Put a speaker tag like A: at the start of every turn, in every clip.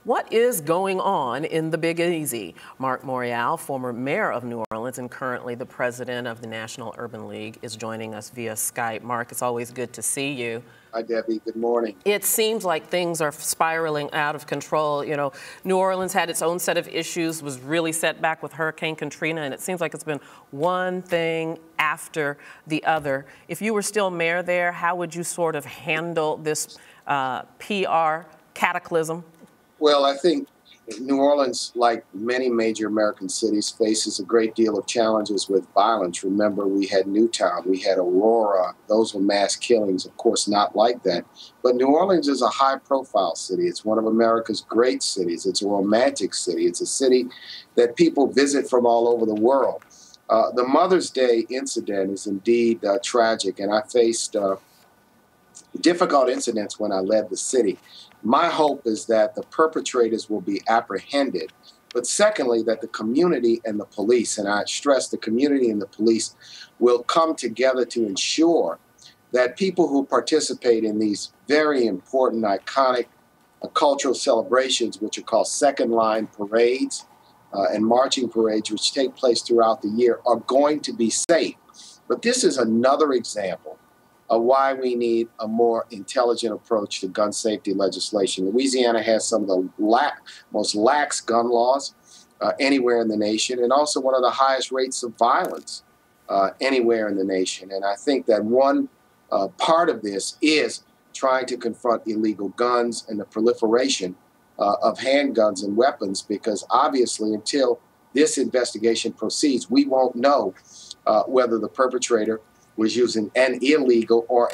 A: What is going on in the Big Easy? Marc Morial, former mayor of New Orleans and currently the president of the National Urban League, is joining us via Skype. Marc, it's always good to see you.
B: Hi, Debbie. Good morning.
A: It seems like things are spiraling out of control. You know, New Orleans had its own set of issues, was really set back with Hurricane Katrina, and it seems like it's been one thing after the other. If you were still mayor there, how would you sort of handle this PR cataclysm?
B: Well, I think New Orleans, like many major American cities, faces a great deal of challenges with violence. Remember, we had Newtown, we had Aurora. Those were mass killings, of course, not like that. But New Orleans is a high-profile city. It's one of America's great cities. It's a romantic city. It's a city that people visit from all over the world. The Mother's Day incident is indeed tragic, and I faced difficult incidents when I led the city. My hope is that the perpetrators will be apprehended, but secondly, that the community and the police, and I stress the community and the police, will come together to ensure that people who participate in these very important, iconic cultural celebrations, which are called second-line parades and marching parades, which take place throughout the year, are going to be safe. But this is another example of why we need a more intelligent approach to gun safety legislation. Louisiana has some of the most lax gun laws anywhere in the nation, and also one of the highest rates of violence anywhere in the nation. And I think that one part of this is trying to confront illegal guns and the proliferation of handguns and weapons, because obviously until this investigation proceeds, we won't know whether the perpetrator was using an illegal or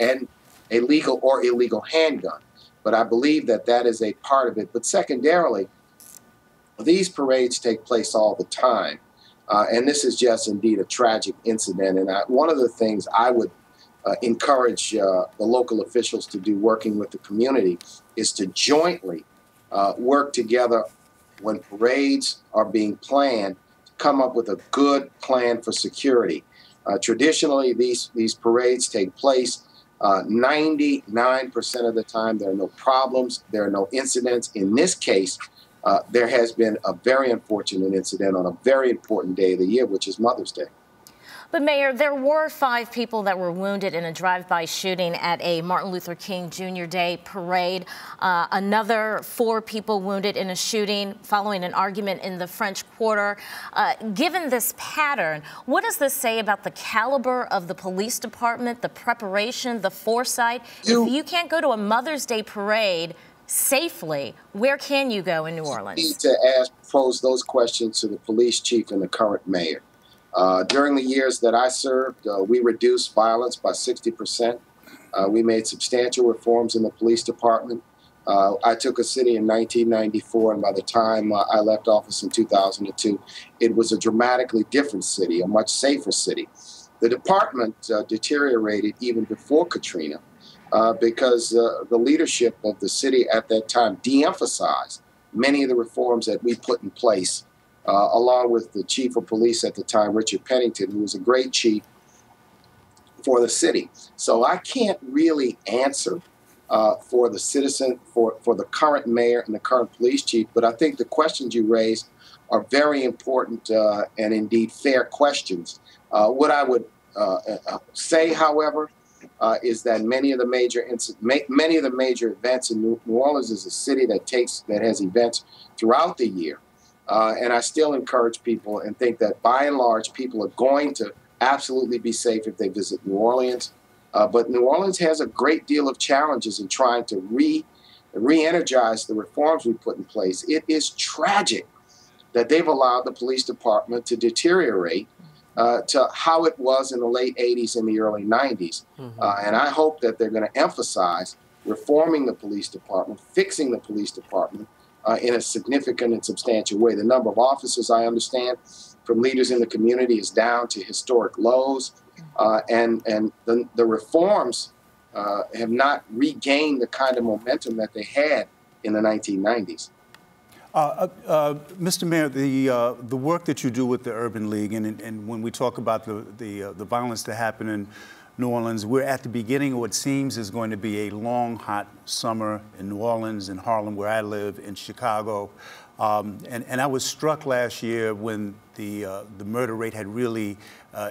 B: illegal handgun. But I believe that that is a part of it. But secondarily, these parades take place all the time. And this is just indeed a tragic incident. And one of the things I would encourage the local officials to do, working with the community, is to jointly work together when parades are being planned to come up with a good plan for security. Traditionally, these parades take place 99% of the time. There are no problems. There are no incidents. In this case, there has been a very unfortunate incident on a very important day of the year, which is Mother's Day.
C: But, Mayor, there were 5 people that were wounded in a drive-by shooting at a Martin Luther King Jr. Day parade. Another 4 people wounded in a shooting following an argument in the French Quarter. Given this pattern, what does this say about the caliber of the police department, the preparation, the foresight? If you can't go to a Mother's Day parade safely, where can you go in New Orleans?
B: We need to pose those questions to the police chief and the current mayor. During the years that I served, we reduced violence by 60%. We made substantial reforms in the police department. I took a city in 1994, and by the time I left office in 2002, it was a dramatically different city, a much safer city. The department deteriorated even before Katrina because the leadership of the city at that time de-emphasized many of the reforms that we put in place, along with the chief of police at the time, Richard Pennington, who was a great chief for the city. So I can't really answer for the citizen, for the current mayor and the current police chief, but I think the questions you raised are very important and indeed fair questions. What I would say, however, is that many of the major events in New Orleans is a city that has events throughout the year. And I still encourage people and think that by and large, people are going to absolutely be safe if they visit New Orleans. But New Orleans has a great deal of challenges in trying to re-energize the reforms we put in place. It is tragic that they've allowed the police department to deteriorate to how it was in the late 80s and the early 90s. And I hope that they're going to emphasize reforming the police department, fixing the police department, in a significant and substantial way. The number of officers, I understand, from leaders in the community is down to historic lows, and the reforms have not regained the kind of momentum that they had in the 1990s.
D: Mr. Mayor, the work that you do with the Urban League, and when we talk about the violence that happened in New Orleans, we're at the beginning of what seems is going to be a long, hot summer in New Orleans, in Harlem, where I live, in Chicago. And I was struck last year when the murder rate had really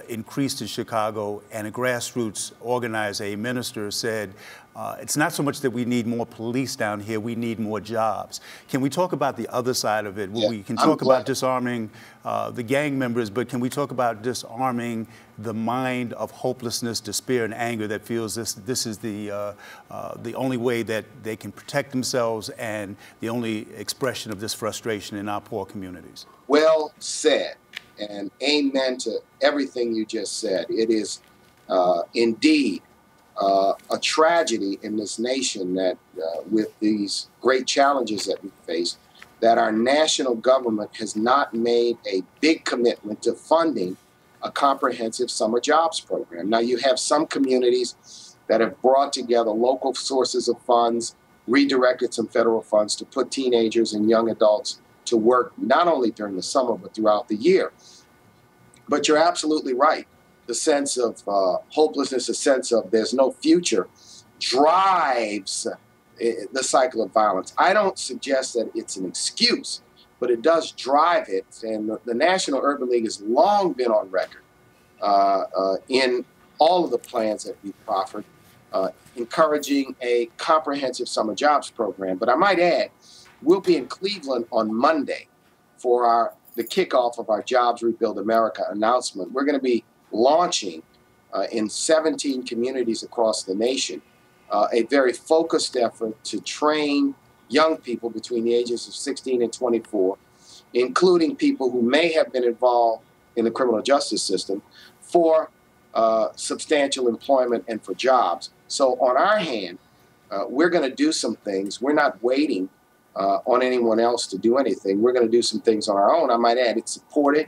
D: increased in Chicago, and a grassroots organizer, a minister, said, it's not so much that we need more police down here, we need more jobs. Can we talk about the other side of it?
B: Yeah,
D: We can talk about disarming the gang members, but can we talk about disarming the mind of hopelessness, despair, and anger that feels this is the only way that they can protect themselves and the only expression of this frustration in our poor communities?
B: Well said, and amen to everything you just said. It is indeed a tragedy in this nation that with these great challenges that we face, that our national government has not made a big commitment to funding a comprehensive summer jobs program. Now, you have some communities that have brought together local sources of funds, redirected some federal funds to put teenagers and young adults to work not only during the summer, but throughout the year. But you're absolutely right. The sense of hopelessness, the sense of there's no future, drives the cycle of violence. I don't suggest that it's an excuse, but it does drive it. And the National Urban League has long been on record in all of the plans that we've proffered, encouraging a comprehensive summer jobs program. But I might add, we'll be in Cleveland on Monday for the kickoff of our Jobs Rebuild America announcement. We're going to be launching in 17 communities across the nation a very focused effort to train young people between the ages of 16 and 24, including people who may have been involved in the criminal justice system, for substantial employment and for jobs. So on our hand, we're going to do some things. We're not waiting on anyone else to do anything. We're going to do some things on our own. I might add, it's supported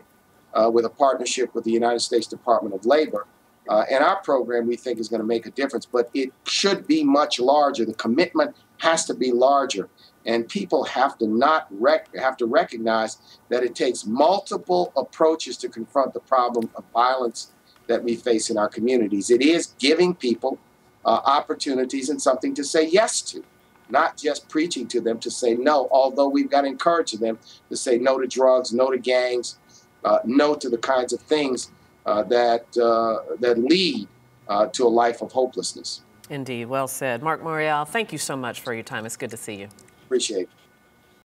B: with a partnership with the United States Department of Labor. And our program, we think, is going to make a difference, but it should be much larger. The commitment has to be larger. And people have to recognize that it takes multiple approaches to confront the problem of violence that we face in our communities. It is giving people opportunities and something to say yes to, not just preaching to them to say no, although we've got to encourage them to say no to drugs, no to gangs, no to the kinds of things that lead to a life of hopelessness.
A: Indeed. Well said. Marc Morial, thank you so much for your time. It's good to see you.
B: Appreciate it.